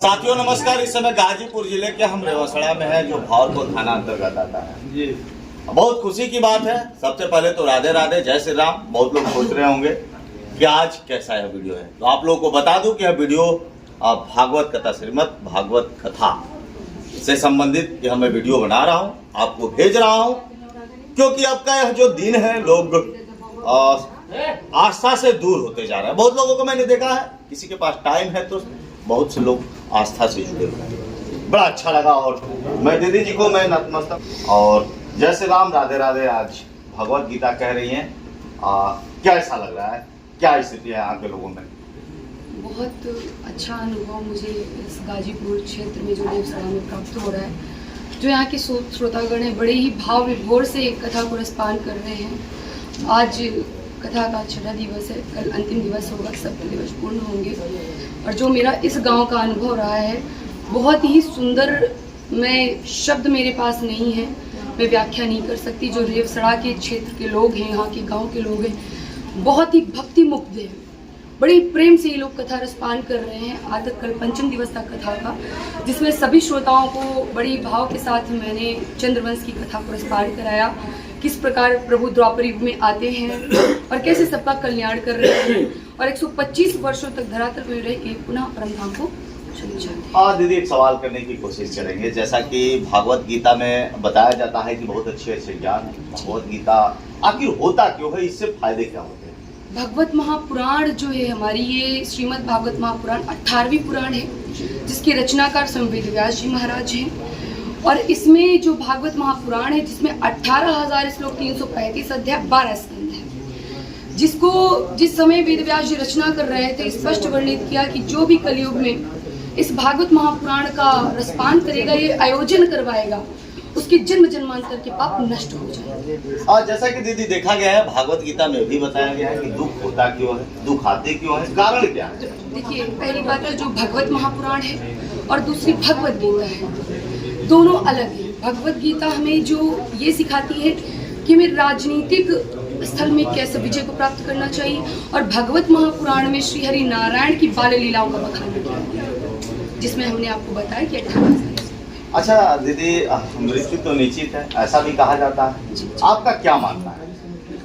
साथियों नमस्कार। इस समय गाजीपुर जिले के हम रेवासड़ा में है, जो भावलपुर थाना अंतर्गत आता है जी। बहुत खुशी की बात है। सबसे पहले तो राधे राधे, जय श्री राम। बहुत लोग सोच रहे होंगे कि आज कैसा यह वीडियो है, तो आप लोगों को बता दूं कि यह वीडियो भागवत कथा, श्रीमद् भागवत कथा से संबंधित यह मैं वीडियो बना रहा हूँ, आपको भेज रहा हूँ, क्योंकि अब का यह जो दिन है, लोग आस्था से दूर होते जा रहे हैं। बहुत लोगों को मैंने देखा है, किसी के पास टाइम है तो बहुत से लोग आस्था से जुड़े हुए हैं। बड़ा अच्छा लगा और मैं दीदी जी को मैं नतमस्तक और जय श्री राम, राधे राधे। आज भगवत गीता कह रही हैं, क्या ऐसा लग रहा है, क्या स्थिति है यहाँ के लोगों में? बहुत अच्छा अनुभव मुझे इस गाजीपुर क्षेत्र में जो रेवासड़ा में प्राप्त हो रहा है। जो यहाँ के श्रोतागण हैं, बड़े ही भाव विभोर से कथा को रसपान कर रहे हैं। आज कथा का 6वां दिवस है, कल अंतिम दिवस होगा, 7 दिवस पूर्ण होंगे। और जो मेरा इस गांव का अनुभव रहा है, बहुत ही सुंदर, मैं शब्द मेरे पास नहीं है, मैं व्याख्या नहीं कर सकती। जो रेवासड़ा के क्षेत्र के लोग हैं, यहाँ के गांव के लोग हैं, बहुत ही भक्ति मुक्त हैं। बड़े प्रेम से ये लोग कथा रसपान कर रहे हैं। आज तक कल 5वां दिवस था कथा का, जिसमें सभी श्रोताओं को बड़ी भाव के साथ मैंने चंद्रवंश की कथा को रसपान कराया। किस प्रकार प्रभु द्वापर युग में आते हैं और कैसे सबका कल्याण कर रहे हैं, और 125 वर्षों तक धरातल में रह के पुनः परम धाम को चले जाते हैं। हाँ दीदी, एक सवाल करने की कोशिश करेंगे। जैसा कि भागवत गीता में बताया जाता है कि बहुत अच्छे अच्छे ज्ञान है, भागवत गीता आखिर होता क्यों है, इससे फायदे क्या होते हैं? भगवत महापुराण जो है हमारी, ये श्रीमद् भागवत महापुराण 18वीं पुराण है, जिसके रचनाकार स्वयं वेद व्यास जी महाराज हैं। और इसमें जो भागवत महापुराण है, जिसमें 18,000 श्लोक, 335 अध्याय, 12 स्कंद है, जिसको जिस समय वेद व्यास जी रचना कर रहे थे, स्पष्ट वर्णित किया कि जो भी कलयुग में इस भागवत महापुराण का रसपान करेगा, ये आयोजन करवाएगा, उसके जन्म जन्मांतर के पाप नष्ट हो जाएंगे। और जैसा कि दीदी देखा गया है, भागवत गीता में भी बताया गया है कि दुख होता क्यों है, दुख आते क्यों है, कारण क्या है? देखिए, पहली बात है जो भगवत महापुराण है और दूसरी भगवत गीता है, दोनों अलग है। भगवत गीता हमें जो ये सिखाती है कि हमें राजनीतिक स्थल में कैसे विजय को प्राप्त करना चाहिए, और भगवत महापुराण में श्री हरि नारायण की बाल लीलाओं का बखान किया, जिसमें हमने आपको बताया कि 18। अच्छा दीदी, मृत्यु तो निश्चित है, ऐसा भी कहा जाता है, आपका क्या मानना है?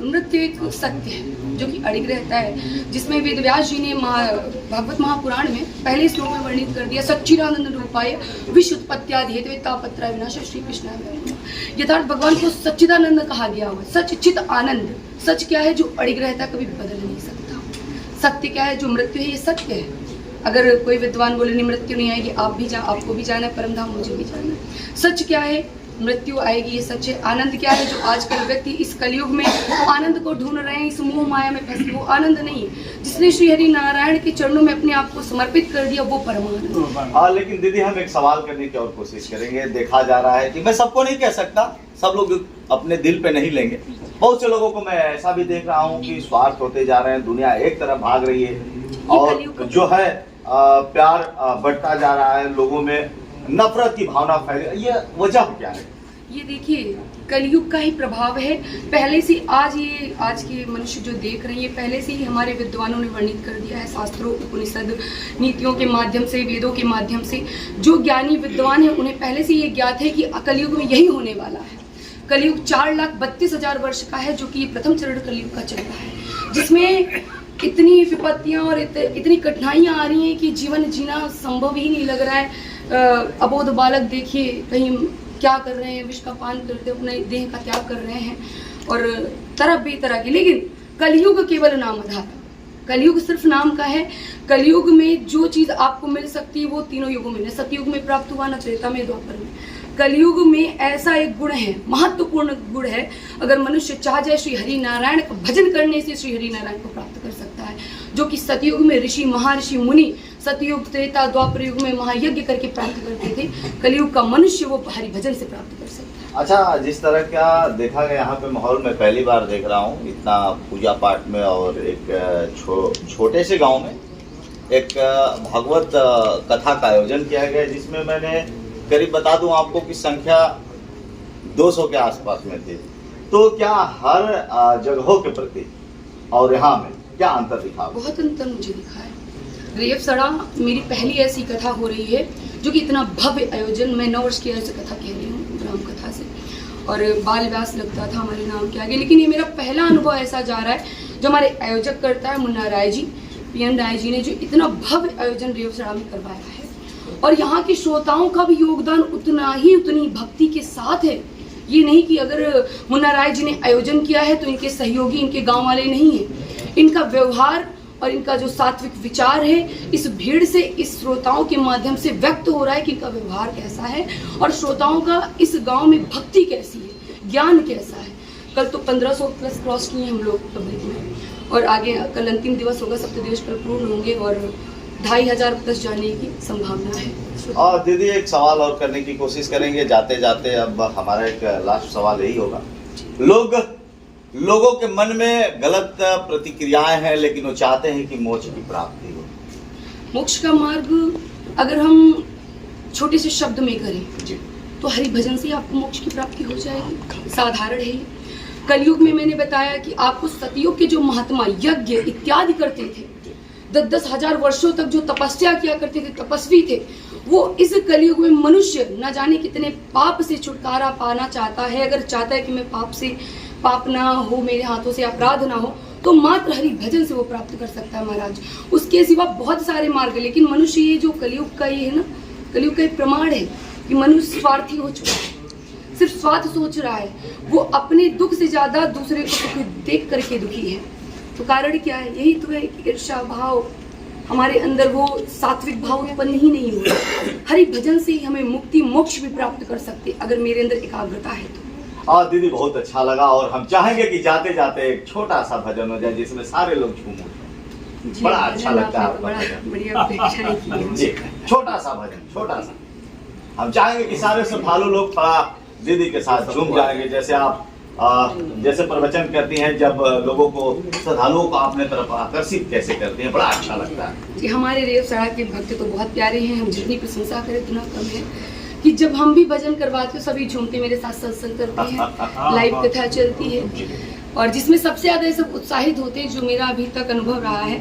मृत्यु एक सत्य है जो कि अड़िग रहता है, जिसमें वेद व्यास जी ने भागवत महापुराण में पहले श्लोक में वर्णित कर दिया, सच्चिदानंद रूपाय विश्वोत्पत्त्यादि हेतवे तापत्रय विनाश श्री कृष्ण। यथार्थ भगवान को सच्चिदानंद कहा गया हुआ। सच चित आनंद, सच क्या है? जो अड़िग रहता है, कभी बदल नहीं सकता। सत्य क्या है? जो मृत्यु है, ये सत्य है। अगर कोई विद्वान बोले नहीं मृत्यु नहीं आएगी, आप भी आपको भी जाना है परम धाम, मुझे भी जाना है। सच क्या है? मृत्यु आएगी, ये सच है। आनंद क्या है? जो आजकल व्यक्ति इस कलयुग में आनंद को ढूंढ रहे हैं, इस मोह माया में फंसे, वो आनंद नहीं है। जिसने श्री हरि नारायण के चरणों में अपने आप को समर्पित कर दिया, वो परमानंद। हाँ, लेकिन दीदी हम एक सवाल करने की और कोशिश करेंगे। देखा जा रहा है कि मैं सबको नहीं कह सकता, सब लोग अपने दिल पे नहीं लेंगे। बहुत से लोगों को मैं ऐसा भी देख रहा हूँ कि स्वार्थ होते जा रहे हैं, दुनिया एक तरफ भाग रही है, और जो है प्यार बढ़ता जा रहा है, लोगों में नफरत की भावना फैल, ये वजह क्या है? ये देखिए, कलयुग का ही प्रभाव है। पहले से आज के मनुष्य जो देख रहे हैं, ये पहले से ही हमारे विद्वानों ने वर्णित कर दिया है, शास्त्रों, उपनिषद, नीतियों के माध्यम से, वेदों के माध्यम से। जो ज्ञानी विद्वान हैं, उन्हें पहले से ये ज्ञात है कि कलयुग में यही होने वाला है। कलयुग 4,32,000 वर्ष का है, जो कि प्रथम चरण कलयुग का चल रहा है, जिसमें इतनी विपत्तियां और इतनी कठिनाइयां आ रही हैं कि जीवन जीना संभव ही नहीं लग रहा है। अबोध बालक देखिए कहीं क्या कर रहे हैं, विष का पान करते अपने देह का त्याग कर रहे हैं, और तरह बेतरह की। लेकिन कलयुग केवल नामधाता, कलयुग सिर्फ नाम का है। कलयुग में जो चीज आपको मिल सकती है, वो तीनों युगों में, न सतयुग में प्राप्त हुआ, न त्रेता में, द्वापर में। कलयुग में ऐसा एक गुण है, महत्वपूर्ण गुण है, अगर मनुष्य चाह जाए, श्री हरि नारायण का भजन करने से श्री हरि नारायण को प्राप्त कर सकता है, जो कि सतयुग में ऋषि, महर्षि, मुनि, सतयुग, त्रेता, द्वापर युग में महायज्ञ करके प्राप्त करते थे। कलयुग का मनुष्य वो हरि भजन से प्राप्त कर सकता है। अच्छा, जिस तरह का देखा गया यहाँ पे माहौल, में पहली बार देख रहा हूँ इतना पूजा पाठ में, और एक छोटे से गाँव में एक भागवत कथा का आयोजन किया गया, जिसमें मैंने करीब बता दूं आपको कि संख्या 200 के आसपास में थी। तो क्या हर जगहों के प्रति और यहाँ में क्या अंतर दिखा? बहुत अंतर मुझे दिखा है। रेवसड़ा मेरी पहली ऐसी कथा हो रही है जो कि इतना भव्य आयोजन, मैं 9 वर्ष की ऐसी कथा कह रही हूँ राम कथा से, और बाल व्यास लगता था हमारे नाम के आगे, लेकिन ये मेरा पहला अनुभव ऐसा जा रहा है जो हमारे आयोजक करता है मुन्ना राय जी, पीएन राय जी ने जो इतना भव्य आयोजन रेवसड़ा में करवाया है, और यहाँ के श्रोताओं का भी योगदान उतनी भक्ति के साथ है। ये नहीं कि अगर मुन्ना राय जी ने आयोजन किया है तो इनके सहयोगी इनके गांव वाले नहीं हैं, इनका व्यवहार और इनका जो सात्विक विचार है इस भीड़ से, इस श्रोताओं के माध्यम से व्यक्त हो रहा है कि इनका व्यवहार कैसा है और श्रोताओं का इस गांव में भक्ति कैसी है, ज्ञान कैसा है। कल तो 1500 प्लस क्रॉस किए हम लोग पब्लिक में, और आगे कल अंतिम दिवस होगा, सप्तदेश कल पूर्ण होंगे और 2500 प्लस जाने की संभावना है। और दीदी एक सवाल और करने की कोशिश करेंगे जाते जाते, अब हमारा एक लास्ट सवाल यही होगा, लोगों के मन में गलत प्रतिक्रियाएं हैं लेकिन वो चाहते हैं कि मोक्ष की प्राप्ति हो। मोक्ष का मार्ग अगर हम छोटे से शब्द में करें जी। तो हरि भजन से आपको मोक्ष की प्राप्ति हो जाएगी, साधारण है। कलयुग में मैंने बताया कि आपको सतयुग के जो महात्मा यज्ञ इत्यादि करते थे, 10-10 हजार वर्षों तक जो तपस्या किया करते थे, तपस्वी थे, वो इस कलयुग में मनुष्य न जाने कितने पाप से छुटकारा पाना चाहता है। अगर चाहता है कि मैं पाप ना हो, मेरे हाथों से अपराध ना हो, तो मात्र हरि भजन से वो प्राप्त कर सकता है महाराज। उसके सिवा बहुत सारे मार्ग है, लेकिन मनुष्य ये जो कलयुग का ये है ना, कलयुग का एक प्रमाण है कि मनुष्य स्वार्थी हो चुका है, सिर्फ स्वार्थ सोच रहा है, वो अपने दुख से ज्यादा दूसरे को सुख देख करके दुखी है। तो कारण क्या है? यही तो है कि ईर्ष्या भाव हमारे अंदर, वो सात्विक भाव उत्पन्न ही नहीं हुआ। हरि भजन से ही हमें मुक्ति मोक्ष भी प्राप्त कर सकते अगर मेरे अंदर एकाग्रता है तो। दीदी बहुत अच्छा लगा, और हम चाहेंगे कि जाते जाते एक छोटा सा भजन हो जाए जिसमें सारे लोग झूम उठें। बड़ा अच्छा लगता है आपका भजन, बढ़िया अपेक्षाएं की हैं। जी। छोटा सा भजन, छोटा सा, हम चाहेंगे कि सारे श्रद्धालु लोग थोड़ा दीदी के साथ झूम जाएंगे, जैसे आप जैसे प्रवचन करती हैं, जब लोगों को, श्रद्धालुओं को अपने तरफ आकर्षित कैसे करती हैं, बड़ा अच्छा लगता है। जी, हमारे रेवसड़ा के भक्त तो बहुत प्यारे हैं, हम जितनी प्रशंसा करें उतना कम है कि जब हम भी भजन करवाते हैं सभी झूमते मेरे साथ सत्संग करते हैं, लाइव कथा चलती है, और जिसमें सबसे ज्यादा सब उत्साहित होते हैं, जो मेरा अभी तक अनुभव रहा है,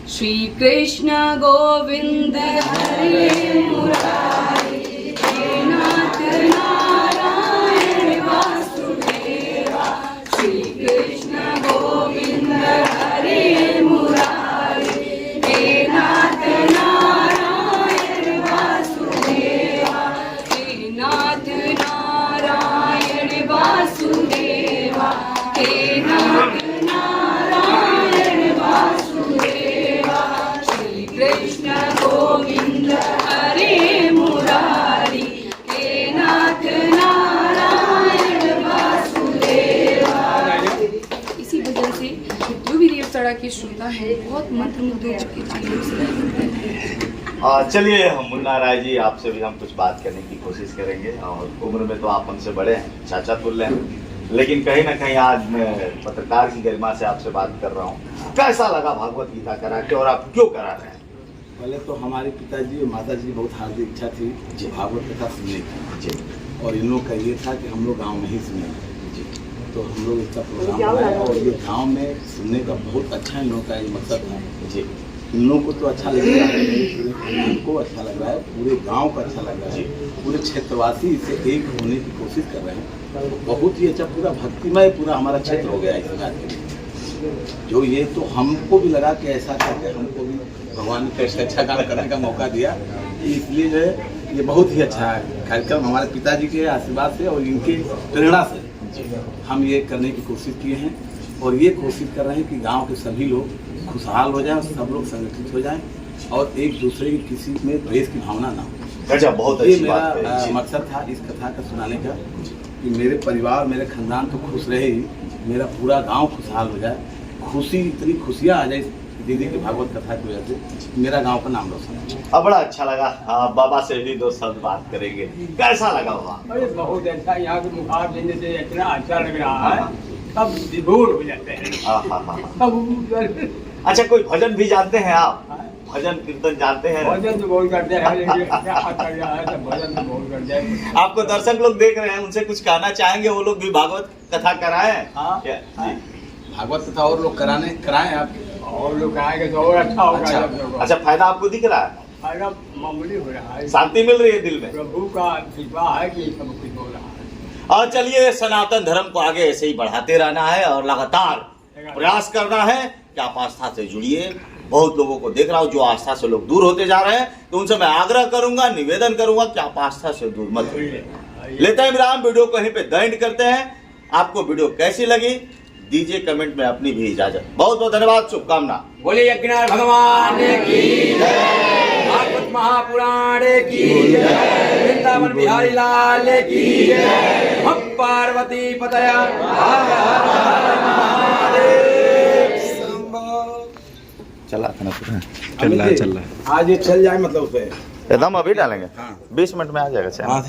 श्री कृष्ण गोविंद हरे मुरारी, हे नाथ नारायण वासुदेवा, श्री कृष्ण गोविंद हरे मुरारी, हे नाथ नारायण वासुदेवा, हे नाथ नारायण वासुदेवा, हे नाथ नारायण वासुदेवा, श्री कृष्ण गोविंद हरे मुरारी, हे नाथ नारायण वासुदेवा। इसी वजह से जो भी रेवसड़ा के श्रोता है बहुत मंत्रमुग्ध हो चुके हैं। चलिए, हम मुन्ना राय जी, आपसे भी हम कुछ बात करने की कोशिश करेंगे, और उम्र में तो आप हमसे बड़े हैं, चाचा तुल्य हैं, लेकिन कहीं ना कहीं आज मैं पत्रकार की गरिमा से आपसे बात कर रहा हूँ। कैसा लगा भागवत गीता करा के, और आप क्यों करा रहे हैं? पहले तो हमारे पिताजी और माताजी बहुत हार्दिक इच्छा थी जी भागवत कथा सुनने की जी, और इन लोग का ये था कि हम लोग गाँव में ही सुने जी, तो हम लोग इसका प्रोग्राम बनाया, और ये गाँव में सुनने का बहुत अच्छा इन लोग का ये मकसद था जी। इन लोगों को तो अच्छा लग रहा है, इनको अच्छा लग रहा है, पूरे गांव को अच्छा लग रहा है, पूरे क्षेत्रवासी इसे एक होने की कोशिश कर रहे हैं। बहुत ही अच्छा, पूरा भक्तिमय पूरा हमारा क्षेत्र हो गया है इस बात के लिए। जो ये तो हमको भी लगा कि ऐसा करके हमको भी भगवान ने कैसे अच्छा काम करने का मौका दिया, इसलिए जो है ये बहुत ही अच्छा कार्यक्रम हमारे पिताजी के आशीर्वाद से और इनके प्रेरणा से हम ये करने की कोशिश किए हैं, और ये कोशिश कर रहे हैं कि गाँव के सभी लोग खुशहाल हो जाएं, सब लोग संगठित हो जाएं, और एक दूसरे की किसी में द्वेष की भावना ना हो। अच्छा, बहुत ये अच्छी बात मेरा है। मकसद था इस कथा का सुनाने का, कि मेरे परिवार, मेरे खानदान तो खुश रहे ही, मेरा पूरा गांव खुशहाल हो जाए, खुशी, इतनी खुशियाँ आ जाए दीदी की भागवत कथा की वजह से, मेरा गांव का नाम रोशन है। अब बड़ा अच्छा लगा। बाबा से भी 2 शब्द बात करेंगे, कैसा लगा वहाँ? अरे बहुत अच्छा, यहाँ के मुखार लेने से इतना अच्छा लग रहा है, सब विभोर हो जाते हैं। अच्छा, कोई भजन भी जानते हैं आप? भजन कीर्तन जानते हैं? भजन तो बहुत करते हैं, भजन तो बहुत करते हैं। आपको दर्शक लोग देख रहे हैं, उनसे कुछ कहना चाहेंगे? वो लोग भी भागवत कथा कराएं। हाँ। जी, भागवत कथा और लोग कराएं आप, और लोग आएंगे तो और अच्छा होगा अच्छा। सब लोगों को। अच्छा, फायदा आपको दिख रहा है, फायदा मामूली हो रहा है। शांति मिल रही है दिल में। प्रभु का कृपा है कि सब कुछ हो रहा है। और चलिए, सनातन धर्म को आगे ऐसे ही बढ़ाते रहना है और लगातार प्रयास करना है कि आप आस्था से जुड़िए। बहुत लोगों को देख रहा हूँ जो आस्था से लोग दूर होते जा रहे हैं, तो उनसे मैं आग्रह करूंगा, निवेदन करूंगा कि आप आस्था से दूर मत होइए। लेते हैं विराम, वीडियो को यहीं पे दैंड करते हैं। आपको वीडियो कैसी लगी दीजिए कमेंट में अपनी भी इजाजत। बहुत बहुत धन्यवाद, शुभकामना। बोले यज्ञनाथ भगवान की जय, भागवत महापुराण की जय, वृंदावन बिहारी लाल की जय, हम पार्वती पतया हर हर हर महादेव शंभो। चला था ना पूरा, चल रहा। आज ये चल जाए मतलब उस पे एकदम अभी डालेंगे, हाँ। 20 मिनट में आ जाएगा चैनल। हाँ